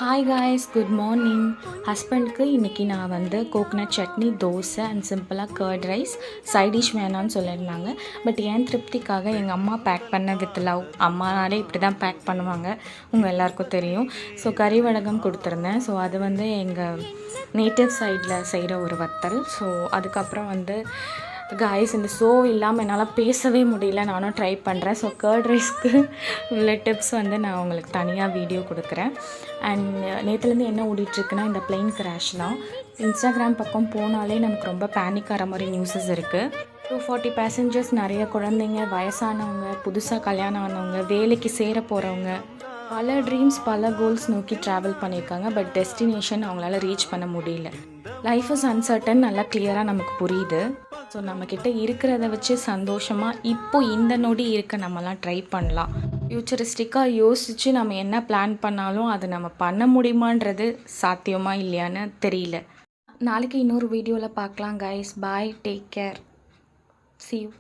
Hi guys, good morning. ஹஸ்பண்டுக்கு இன்றைக்கி நான் வந்து கோகனட் சட்னி, தோசை அண்ட் சிம்பிளாக கர்ட் ரைஸ் சைட் டிஷ் வேணான்னு சொல்லியிருந்தாங்க. பட் என் திருப்திக்காக எங்கள் அம்மா பேக் பண்ண வித் லவ், அம்மானாலே இப்படி தான் பேக் பண்ணுவாங்க, உங்கள் எல்லாருக்கும் தெரியும். ஸோ கறி வடகம் கொடுத்துருந்தேன். ஸோ அது வந்து எங்கள் நேட்டிவ் சைடில் செய்கிற ஒரு வத்தல். ஸோ அதுக்கப்புறம் வந்து காய்ஸ், இந்த ஷோ இல்லாமல் என்னால் பேசவே முடியல. நானும் ட்ரை பண்ணுறேன். ஸோ கர்ட் ரைஸ்க்கு உள்ள டிப்ஸ் வந்து நான் உங்களுக்கு தனியாக வீடியோ கொடுக்குறேன். அண்ட் நேற்றுலேருந்து என்ன ஓடிட்டுருக்குன்னா, இந்த பிளெயின் கிராஷ் தான். இன்ஸ்டாகிராம் பக்கம் போனாலே நமக்கு ரொம்ப பேனிக் ஆகிற மாதிரி நியூஸஸ் இருக்குது. 240 பேசஞ்சர்ஸ், நிறைய குழந்தைங்க, வயசானவங்க, புதுசாக கல்யாணம் ஆனவங்க, வேலைக்கு சேர போகிறவங்க, பல ட்ரீம்ஸ், பல கோல்ஸ் நோக்கி ட்ராவல் பண்ணியிருக்காங்க. பட் டெஸ்டினேஷன் அவங்களால ரீச் பண்ண முடியல. லைஃப் இஸ் அன்சர்டன், நல்லா கிளியராக நமக்கு புரியுது. ஸோ நம்மக்கிட்ட இருக்கிறத வச்சு சந்தோஷமாக இப்போ இந்த நொடி இருக்க நம்மலாம் ட்ரை பண்ணலாம். ஃப்யூச்சரிஸ்டிக்காக யோசித்து நம்ம என்ன பிளான் பண்ணாலும் அது நம்ம பண்ண முடியுமான்றது சாத்தியமா இல்லையான்னு தெரியல. நாளைக்கு இன்னொரு வீடியோவில் பார்க்கலாம் guys. Bye, take care, see you.